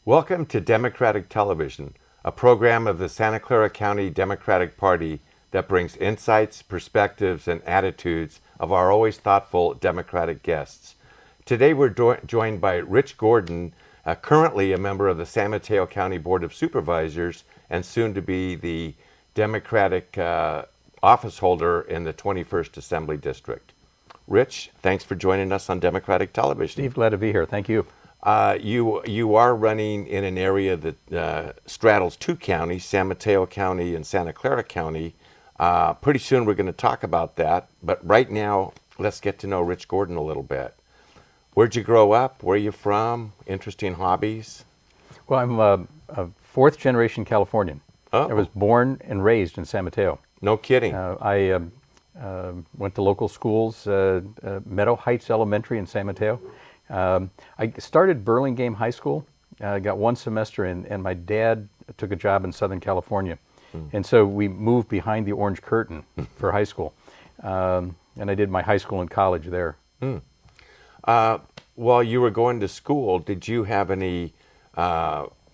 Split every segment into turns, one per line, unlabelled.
Welcome to Democratic Television, a program of the Santa Clara County Democratic Party that brings insights, perspectives, and attitudes of our always thoughtful Democratic guests. Today we're joined by Rich Gordon, currently a member of the San Mateo County Board of Supervisors and soon to be the Democratic office holder in the 21st Assembly District. Rich, thanks for joining us on Democratic Television.
Steve, glad to be here. Thank you.
You are running in an area that straddles two counties, San Mateo County and Santa Clara County. Pretty soon we're going to talk about that, but right now let's get to know Rich Gordon a little bit. Where'd you grow up? Where are you from? Interesting hobbies?
Well, I'm a fourth generation Californian.
Oh.
I was born and raised in San Mateo.
No kidding.
I went to local schools, Meadow Heights Elementary in San Mateo. I started Burlingame High School, got one semester in, and my dad took a job in Southern California. And so we moved behind the orange curtain for high school. And I did my high school and college there.
While you were going to school, did you have any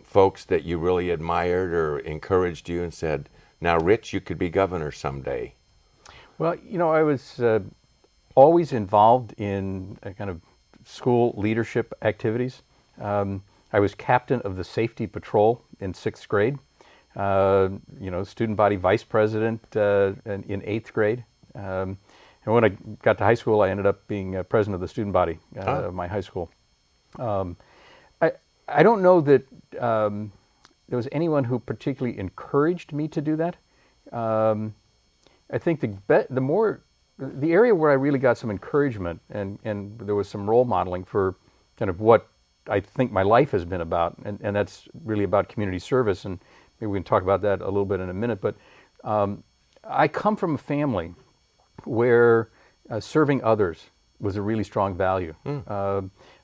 folks that you really admired or encouraged you and said, now, Rich, you could be governor someday?
Well, you know, I was always involved in a kind of school leadership activities. I was captain of the safety patrol in 6th grade. Student body vice president in 8th grade. And when I got to high school, I ended up being president of the student body of my high school. I don't know that there was anyone who particularly encouraged me to do that. I think the area where I really got some encouragement and there was some role modeling for kind of what I think my life has been about, and that's really about community service, and maybe we can talk about that a little bit in a minute, but I come from a family where serving others was a really strong value.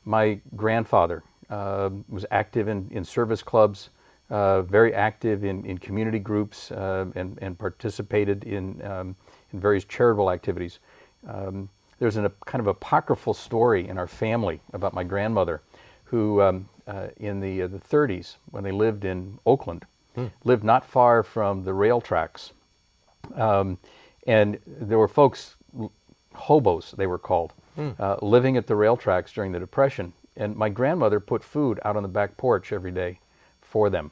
My grandfather was active in service clubs, very active in community groups, and participated in various charitable activities. There's a kind of apocryphal story in our family about my grandmother who, in the 30s, when they lived in Oakland, lived not far from the rail tracks. And there were folks, hobos they were called, living at the rail tracks during the Depression. And my grandmother put food out on the back porch every day for them.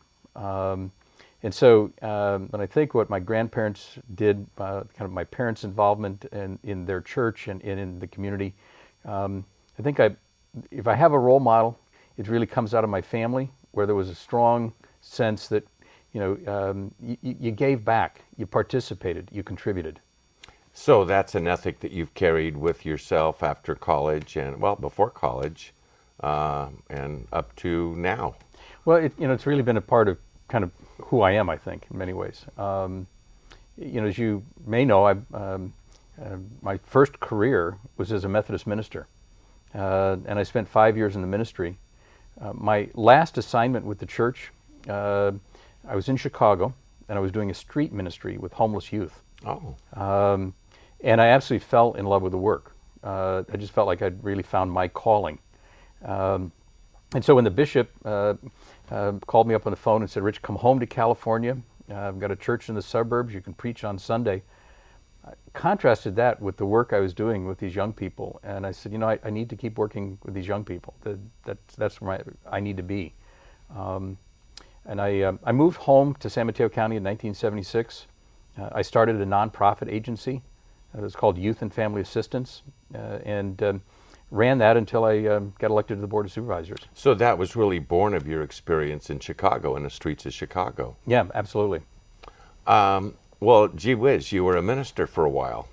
And so when I think what my grandparents did, kind of my parents' involvement in their church and in the community, I think if I have a role model, it really comes out of my family, where there was a strong sense that, you gave back, you participated, you contributed.
So that's an ethic that you've carried with yourself after college and, well, before college and up to now.
Well, it's really been a part of kind of who I am, I think, in many ways. As you may know, my first career was as a Methodist minister, and I spent 5 years in the ministry. My last assignment with the church, I was in Chicago, and I was doing a street ministry with homeless youth.
Oh.
And I absolutely fell in love with the work. I just felt like I'd really found my calling. And so when the bishop called me up on the phone and said, Rich, come home to California. I've got a church in the suburbs. You can preach on Sunday. I contrasted that with the work I was doing with these young people. And I said, I need to keep working with these young people. That's where I need to be. And I moved home to San Mateo County in 1976. I started a nonprofit agency. It was called Youth and Family Assistance. And ran that until I got elected to the Board of Supervisors.
So that was really born of your experience in Chicago, in the streets of Chicago.
Yeah, absolutely.
Well, gee whiz, you were a minister for a while,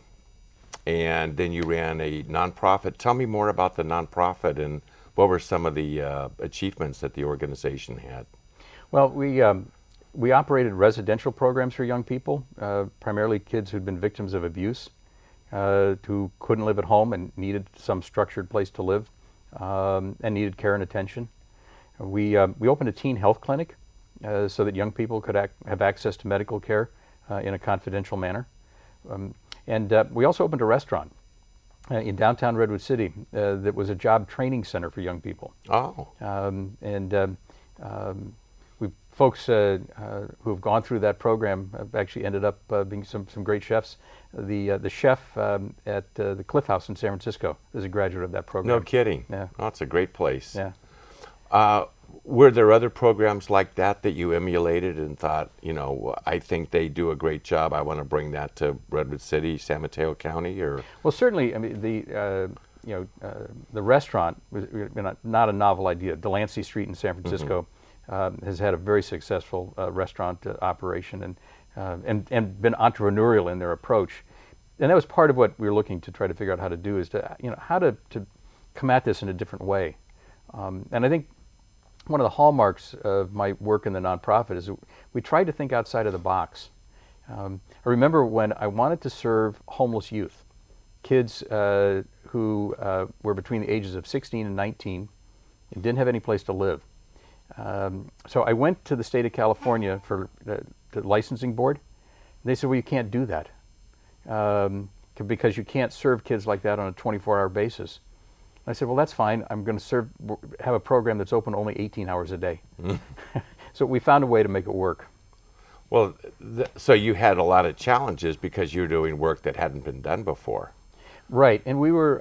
and then you ran a nonprofit. Tell me more about the nonprofit and what were some of the achievements that the organization had?
Well, we operated residential programs for young people, primarily kids who'd been victims of abuse. Who couldn't live at home and needed some structured place to live and needed care and attention. We opened a teen health clinic so that young people could have access to medical care in a confidential manner. And we also opened a restaurant in downtown Redwood City that was a job training center for young people.
Oh.
And Folks who have gone through that program have actually ended up being some great chefs. The chef at the Cliff House in San Francisco is a graduate of that program.
No kidding.
Yeah.
Oh, it's a great place.
Yeah.
Were there other programs like that that you emulated and thought, I think they do a great job, I want to bring that to Redwood City, San Mateo County, or?
Well, certainly. I mean, the restaurant was not a novel idea. Delancey Street in San Francisco has had a very successful restaurant operation and been entrepreneurial in their approach. And that was part of what we were looking to try to figure out how to do, is how to come at this in a different way. And I think one of the hallmarks of my work in the nonprofit is that we tried to think outside of the box. I remember when I wanted to serve homeless youth, kids who were between the ages of 16 and 19 and didn't have any place to live. So I went to the state of California for the licensing board. And they said, well, you can't do that because you can't serve kids like that on a 24-hour basis. I said, well, that's fine. I'm going to have a program that's open only 18 hours a day. So we found a way to make it work.
Well, so you had a lot of challenges because you were doing work that hadn't been done before.
Right, and we were,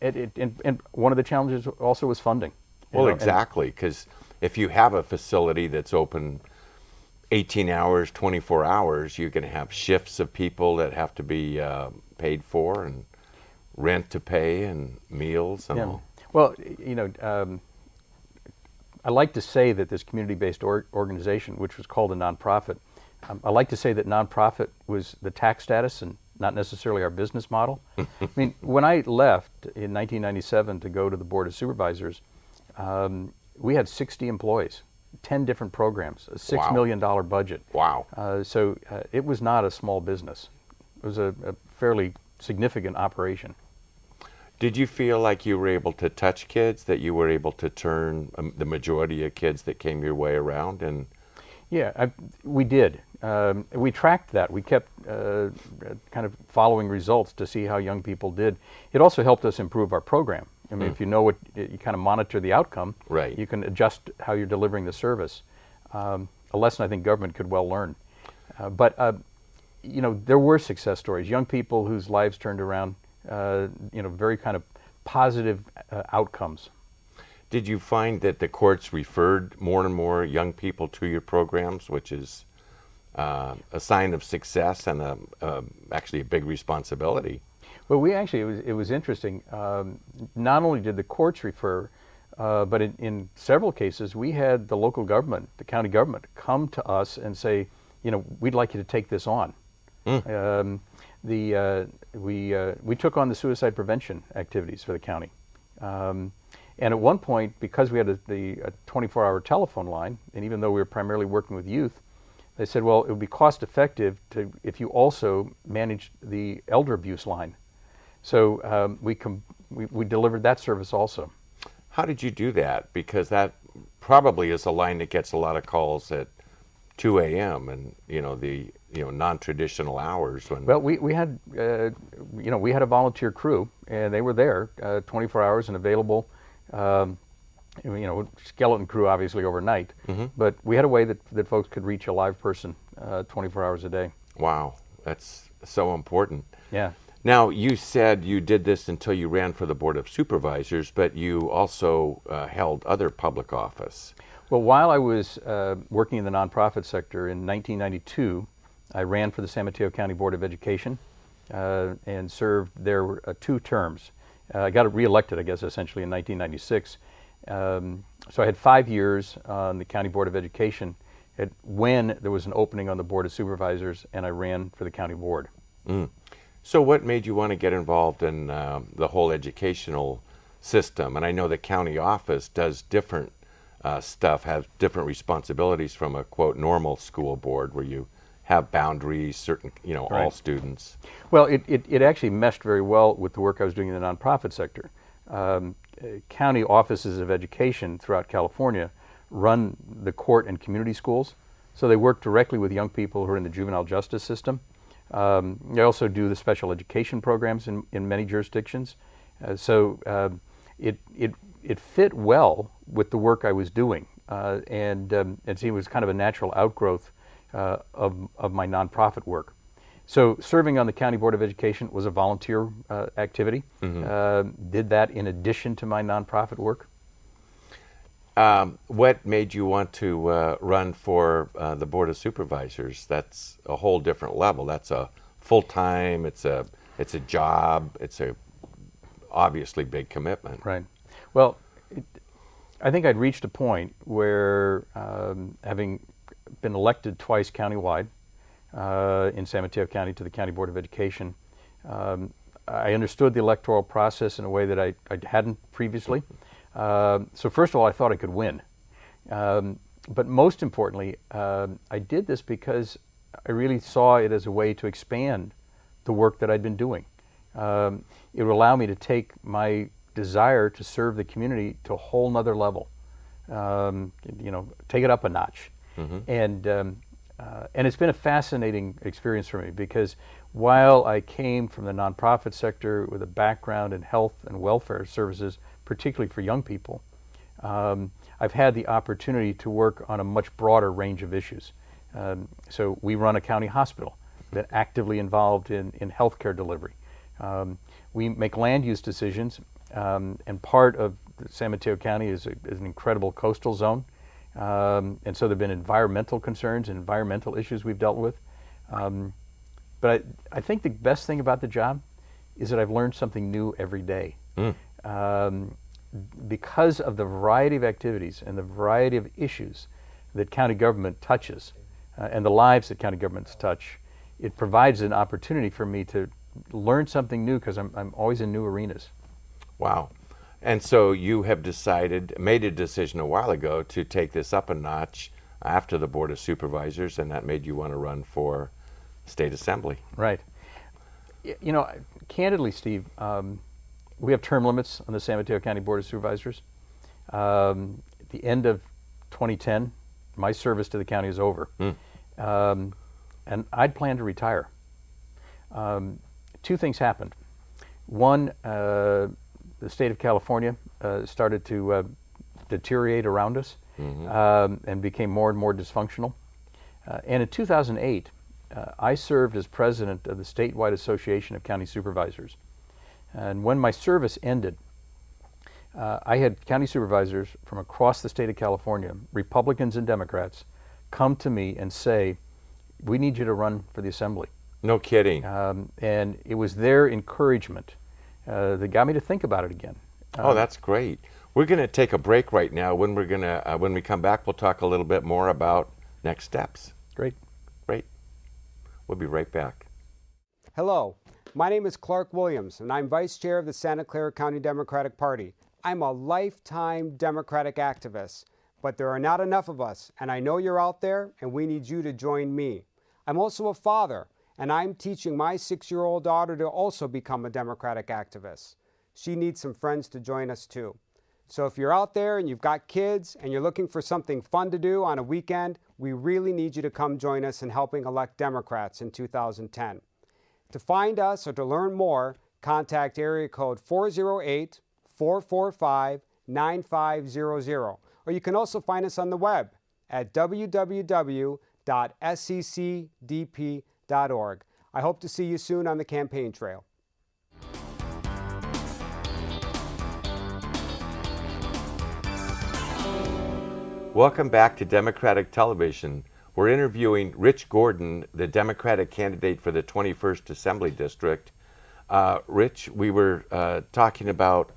and one of the challenges also was funding.
Well, exactly, because if you have a facility that's open 18 hours, 24 hours, you can have shifts of people that have to be paid for, and rent to pay, and meals and all.
Well, I like to say that this community-based organization, which was called a nonprofit, I like to say that nonprofit was the tax status and not necessarily our business model. I mean, when I left in 1997 to go to the Board of Supervisors, we had 60 employees, 10 different programs, a $6 million budget.
Wow.
So it was not a small business. It was a fairly significant operation.
Did you feel like you were able to touch kids, that you were able to turn the majority of kids that came your way around? And
yeah, we did. We tracked that. We kept kind of following results to see how young people did. It also helped us improve our program. I mean, if you know you kind of monitor the outcome,
right,
you can adjust how you're delivering the service. A lesson I think government could well learn. But there were success stories, young people whose lives turned around, very kind of positive outcomes.
Did you find that the courts referred more and more young people to your programs, which is a sign of success and actually a big responsibility?
Well, it was interesting. Not only did the courts refer, but in several cases, we had the local government, the county government, come to us and say, we'd like you to take this on. We took on the suicide prevention activities for the county. And at one point, because we had the 24-hour telephone line, and even though we were primarily working with youth, they said, well, it would be cost effective if you also managed the elder abuse line. So we delivered that service also.
How did you do that? Because that probably is a line that gets a lot of calls at 2 a.m. and the non-traditional hours.
Well, we had we had a volunteer crew, and they were there 24 hours and available. Skeleton crew obviously overnight, but we had a way that folks could reach a live person 24 hours a day.
Wow, that's so important.
Yeah.
Now, you said you did this until you ran for the Board of Supervisors, but you also held other public office.
Well, while I was working in the nonprofit sector in 1992, I ran for the San Mateo County Board of Education and served there 2 terms. I got reelected, I guess, essentially in 1996. So I had 5 years on the County Board of Education when there was an opening on the Board of Supervisors, and I ran for the county board.
So what made you want to get involved in the whole educational system? And I know the county office does different stuff, has different responsibilities from a, quote, normal school board where you have boundaries, certain, all
Right.
students.
Well, it actually meshed very well with the work I was doing in the nonprofit sector. County offices of education throughout California run the court and community schools, so they work directly with young people who are in the juvenile justice system. They also do the special education programs in many jurisdictions. So it fit well with the work I was doing. and see, it was kind of a natural outgrowth of my nonprofit work. So serving on the County Board of Education was a volunteer activity. Did that in addition to my nonprofit work.
What made you want to run for the Board of Supervisors? That's a whole different level. That's a full-time, it's a job, it's a obviously big commitment.
Right. Well, I think I'd reached a point where, having been elected twice countywide in San Mateo County to the County Board of Education, I understood the electoral process in a way that I hadn't previously. So first of all, I thought I could win. But most importantly, I did this because I really saw it as a way to expand the work that I'd been doing. It would allow me to take my desire to serve the community to a whole nother level, take it up a notch. And it's been a fascinating experience for me, because while I came from the nonprofit sector with a background in health and welfare services, particularly for young people, I've had the opportunity to work on a much broader range of issues. So we run a county hospital, been actively involved in healthcare delivery. We make land use decisions, and part of San Mateo County is an incredible coastal zone. And so there have been environmental concerns and environmental issues we've dealt with. But I think the best thing about the job is that I've learned something new every day. Because of the variety of activities and the variety of issues that county government touches, and the lives that county governments touch, it provides an opportunity for me to learn something new, because I'm always in new arenas.
Wow. And so you have made a decision a while ago to take this up a notch after the Board of Supervisors, and that made you want to run for State Assembly.
Right. Candidly, Steve, we have term limits on the San Mateo County Board of Supervisors. At the end of 2010, my service to the county is over. And I'd planned to retire. Two things happened. One, the state of California started to deteriorate around us, and became more and more dysfunctional. And in 2008, I served as president of the statewide Association of County Supervisors. And when my service ended, I had county supervisors from across the state of California, Republicans and Democrats, come to me and say, "We need you to run for the assembly."
No kidding.
And it was their encouragement that got me to think about it again.
Oh, that's great. We're going to take a break right now. When we come back, we'll talk a little bit more about next steps.
Great.
Great. We'll be right back.
Hello, my name is Clark Williams, and I'm Vice Chair of the Santa Clara County Democratic Party. I'm a lifetime Democratic activist, but there are not enough of us, and I know you're out there, and we need you to join me. I'm also a father, and I'm teaching my 6-year-old daughter to also become a Democratic activist. She needs some friends to join us too. So if you're out there and you've got kids and you're looking for something fun to do on a weekend, we really need you to come join us in helping elect Democrats in 2010. To find us or to learn more, contact area code 408-445-9500. Or you can also find us on the web at www.sccdp.org. I hope to see you soon on the campaign trail.
Welcome back to Democratic Television. We're interviewing Rich Gordon, the Democratic candidate for the 21st Assembly District. Rich, we were talking about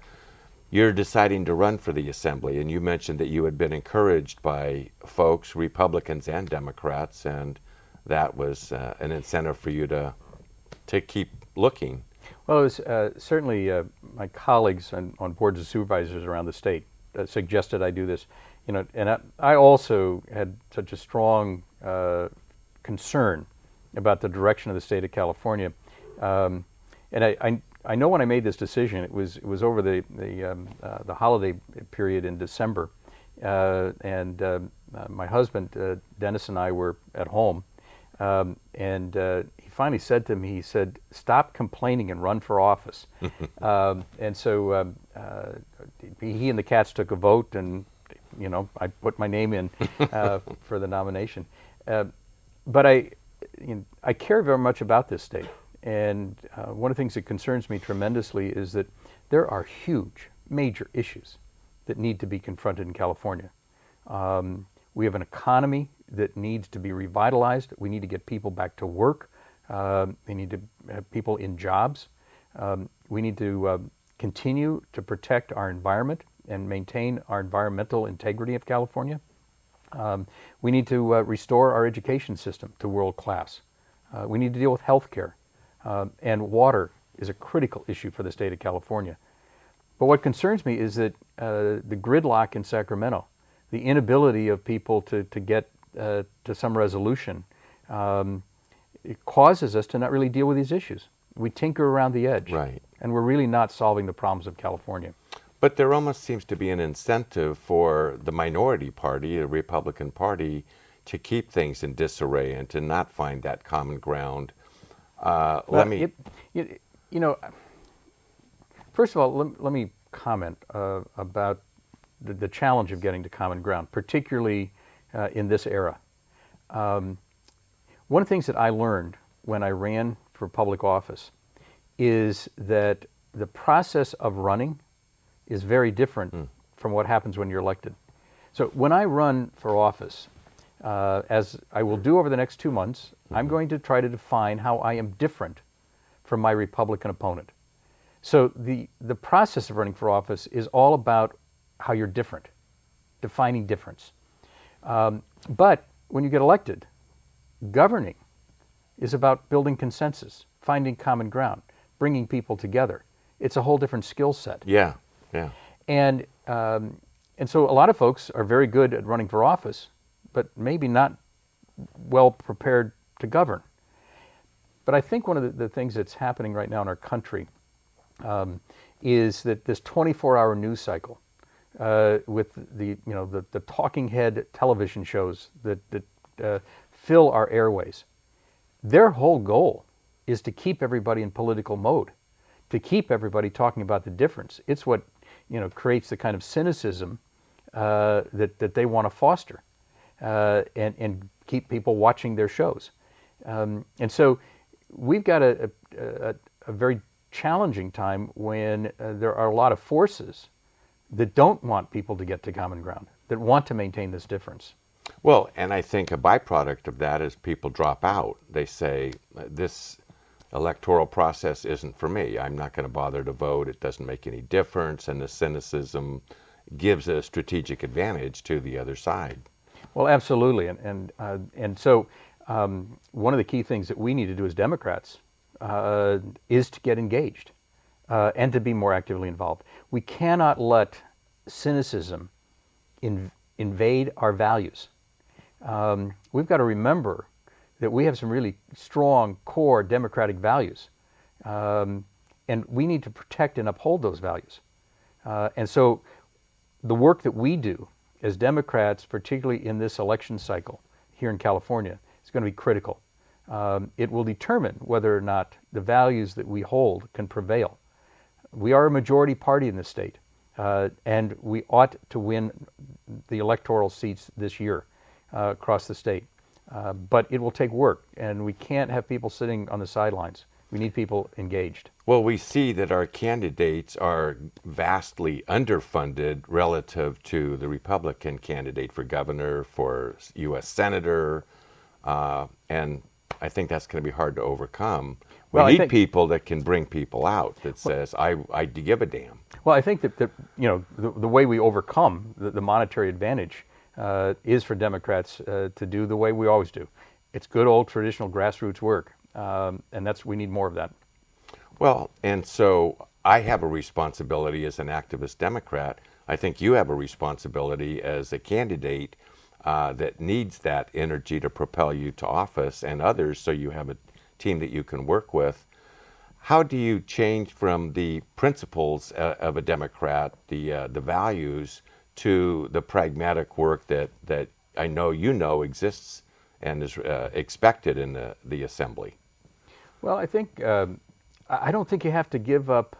you're deciding to run for the Assembly, and you mentioned that you had been encouraged by folks, Republicans and Democrats, and that was an incentive for you to keep looking.
Well, it was certainly my colleagues on boards of supervisors around the state suggested I do this. And I also had such a strong concern about the direction of the state of California, and I know when I made this decision, it was over the holiday period in December, and my husband Dennis and I were at home, and he finally said to me, he said, "Stop complaining and run for office." And so he and the cats took a vote, and I put my name in for the nomination. But I care very much about this state. And one of the things that concerns me tremendously is that there are huge, major issues that need to be confronted in California. We have an economy that needs to be revitalized. We need to get people back to work. We need to have people in jobs. We need to continue to protect our environment and maintain our environmental integrity of California. We need to restore our education system to world class. We need to deal with health care. And water is a critical issue for the state of California. But what concerns me is that the gridlock in Sacramento, the inability of people to get to some resolution, it causes us to not really deal with these issues. We tinker around the edge.
Right.
And we're really not solving the problems of California.
But there almost seems to be an incentive for the minority party, the Republican Party, to keep things in disarray and to not find that common ground.
First of all, let me comment about the challenge of getting to common ground, particularly in this era. One of the things that I learned when I ran for public office is that the process of running is very different from what happens when you're elected. So when I run for office, as I will do over the next 2 months, I'm going to try to define how I am different from my Republican opponent. So the process of running for office is all about how you're different, defining difference. But when you get elected, governing is about building consensus, finding common ground, bringing people together. It's a whole different skill set.
Yeah.
And so a lot of folks are very good at running for office, but maybe not well prepared to govern. But I think one of the things that's happening right now in our country is that this 24-hour news cycle with the talking head television shows that fill our airways, their whole goal is to keep everybody in political mode, to keep everybody talking about the difference. It's what creates the kind of cynicism that they want to foster and keep people watching their shows. And so we've got a very challenging time when there are a lot of forces that don't want people to get to common ground, that want to maintain this difference.
Well, and I think a byproduct of that is people drop out. They say, this electoral process isn't for me. I'm not going to bother to vote. It doesn't make any difference. And the cynicism gives a strategic advantage to the other side.
Well, absolutely. And so one of the key things that we need to do as Democrats is to get engaged and to be more actively involved. We cannot let cynicism invade our values. We've got to remember that we have some really strong core democratic values, and we need to protect and uphold those values. And so the work that we do as Democrats, particularly in this election cycle here in California, is going to be critical. It will determine whether or not the values that we hold can prevail. We are a majority party in this state, and we ought to win the electoral seats this year across the state. But it will take work, and we can't have people sitting on the sidelines. We need people engaged.
Well, we see that our candidates are vastly underfunded relative to the Republican candidate for governor, for U.S. senator, and I think that's going to be hard to overcome. We need people that can bring people out, that says, I give a damn.
Well, I think that the way we overcome the monetary advantage is for Democrats to do the way we always do. It's good old traditional grassroots work, and we need more of that.
Well, and so I have a responsibility as an activist Democrat. I think you have a responsibility as a candidate that needs that energy to propel you to office, and others, so you have a team that you can work with. How do you change from the principles of a Democrat, the values, to the pragmatic work that I know exists and is expected in the assembly?
Well, I think I don't think you have to give up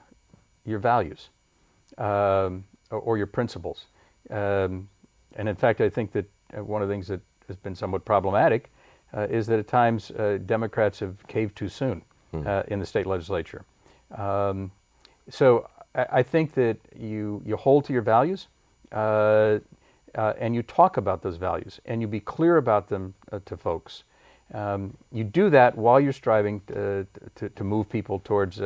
your values or your principles. And in fact, I think that one of the things that has been somewhat problematic is that at times Democrats have caved too soon in the state legislature. So I think that you hold to your values and you talk about those values and you be clear about them to folks. You do that while you're striving to move people towards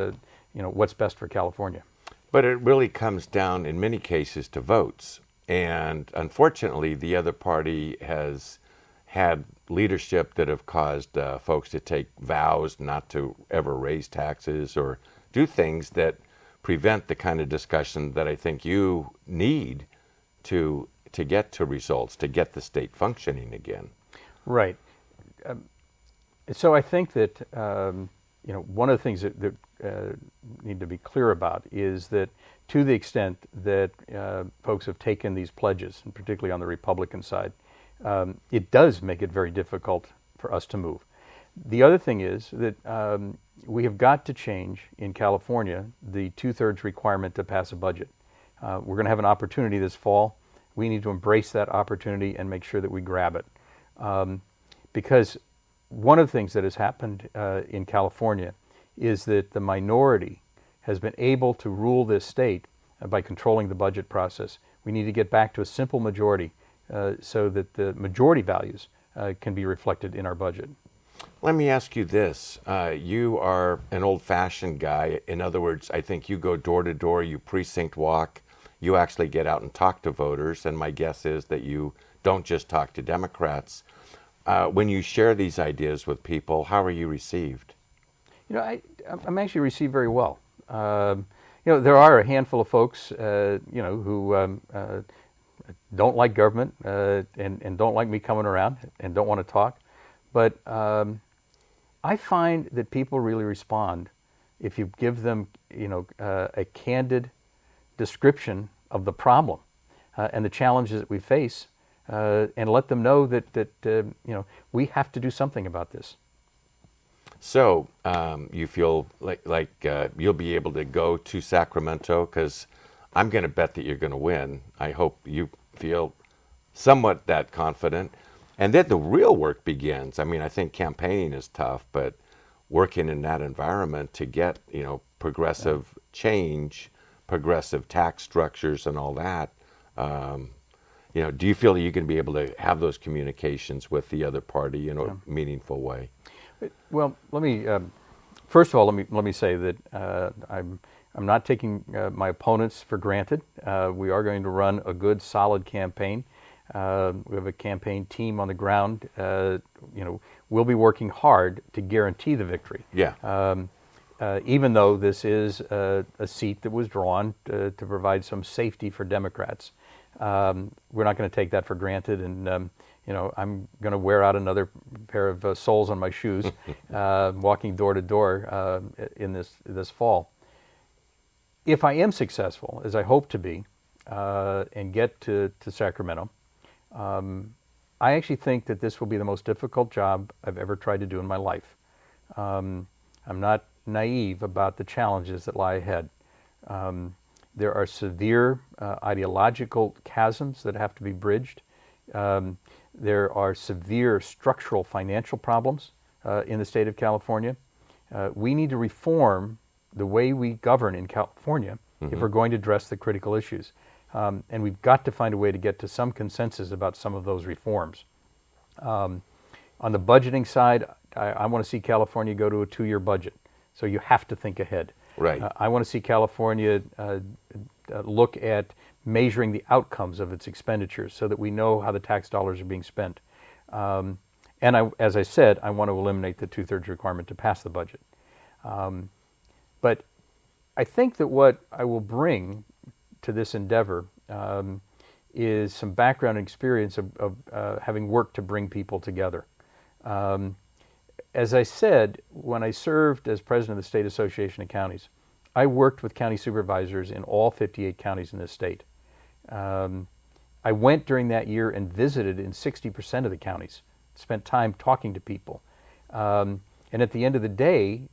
what's best for California.
But it really comes down in many cases to votes. And unfortunately, the other party has had leadership that have caused folks to take vows not to ever raise taxes or do things that prevent the kind of discussion that I think you need to get to results, to get the state functioning again.
Right. So I think that one of the things that need to be clear about is that to the extent that folks have taken these pledges, and particularly on the Republican side, it does make it very difficult for us to move. The other thing is that we have got to change in California the 2/3 requirement to pass a budget. We're going to have an opportunity this fall. We need to embrace that opportunity and make sure that we grab it. Because one of the things that has happened in California is that the minority has been able to rule this state by controlling the budget process. We need to get back to a simple majority so that the majority values can be reflected in our budget.
Let me ask you this. You are an old-fashioned guy. In other words, I think you go door to door, you precinct walk, you actually get out and talk to voters, and my guess is that you don't just talk to Democrats. When you share these ideas with people, how are you received?
I'm actually received very well. There are a handful of folks, who don't like government and don't like me coming around and don't want to talk. But I find that people really respond if you give them, a candid description of the problem and the challenges that we face, and let them know that we have to do something about this.
So you feel like you'll be able to go to Sacramento, because I'm going to bet that you're going to win. I hope you feel somewhat that confident. And then the real work begins. I mean, I think campaigning is tough, but working in that environment to get, progressive change, progressive tax structures and all that, do you feel that you can be able to have those communications with the other party in a meaningful way?
Well, let me first of all let me say that I'm not taking my opponents for granted. We are going to run a good, solid campaign. We have a campaign team on the ground. We'll be working hard to guarantee the victory.
Yeah.
Even though this is a seat that was drawn to provide some safety for Democrats, we're not going to take that for granted. And I'm going to wear out another pair of soles on my shoes, walking door to door in this fall. If I am successful, as I hope to be, and get to Sacramento, I actually think that this will be the most difficult job I've ever tried to do in my life. I'm not naive about the challenges that lie ahead. There are severe ideological chasms that have to be bridged. There are severe structural financial problems in the state of California. We need to reform the way we govern in California if we're going to address the critical issues. And we've got to find a way to get to some consensus about some of those reforms. On the budgeting side, I want to see California go to a 2-year budget. So you have to think ahead.
Right.
I want to see California look at measuring the outcomes of its expenditures so that we know how the tax dollars are being spent. And as I said, I want to eliminate the 2/3 requirement to pass the budget. But I think that what I will bring to this endeavor is some background and experience of having worked to bring people together. As I said, when I served as president of the State Association of Counties, I worked with county supervisors in all 58 counties in this state. I went during that year and visited in 60% of the counties, spent time talking to people. And at the end of the day,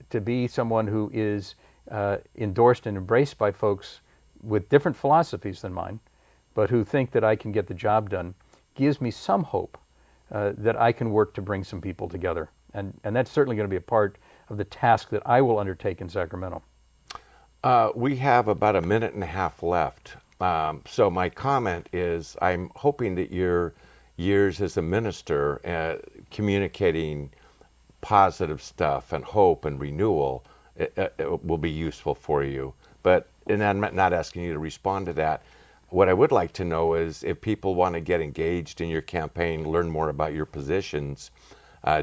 to be someone who is endorsed and embraced by folks with different philosophies than mine, but who think that I can get the job done, gives me some hope that I can work to bring some people together. And that's certainly going to be a part of the task that I will undertake in Sacramento.
We have about a minute and a half left. So my comment is I'm hoping that your years as a minister communicating positive stuff and hope and renewal it will be useful for you. And I'm not asking you to respond to that. What I would like to know is if people want to get engaged in your campaign, learn more about your positions,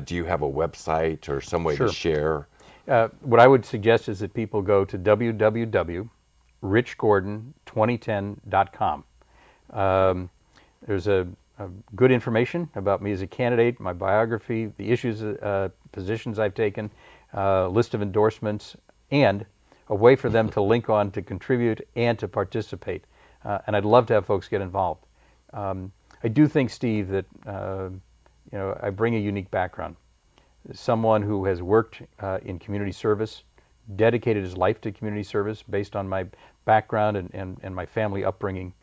do you have a website or some way to share?
What I would suggest is that people go to www.richgordon2010.com. There's a good information about me as a candidate, my biography, the issues, positions I've taken, list of endorsements, and a way for them to link on to contribute and to participate. And I'd love to have folks get involved. I do think, Steve, that I bring a unique background. Someone who has worked in community service, dedicated his life to community service based on my background and my family upbringing.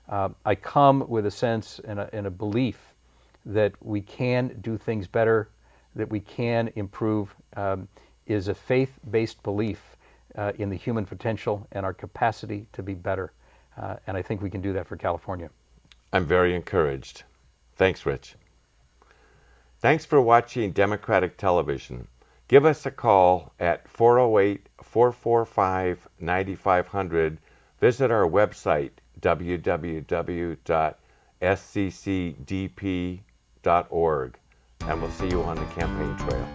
I come with a sense and a belief that we can do things better, that we can improve, is a faith-based belief in the human potential and our capacity to be better. And I think we can do that for California.
I'm very encouraged. Thanks, Rich. Thanks for watching Democratic Television. Give us a call at 408-445-9500. Visit our website, www.sccdp.org, and we'll see you on the campaign trail.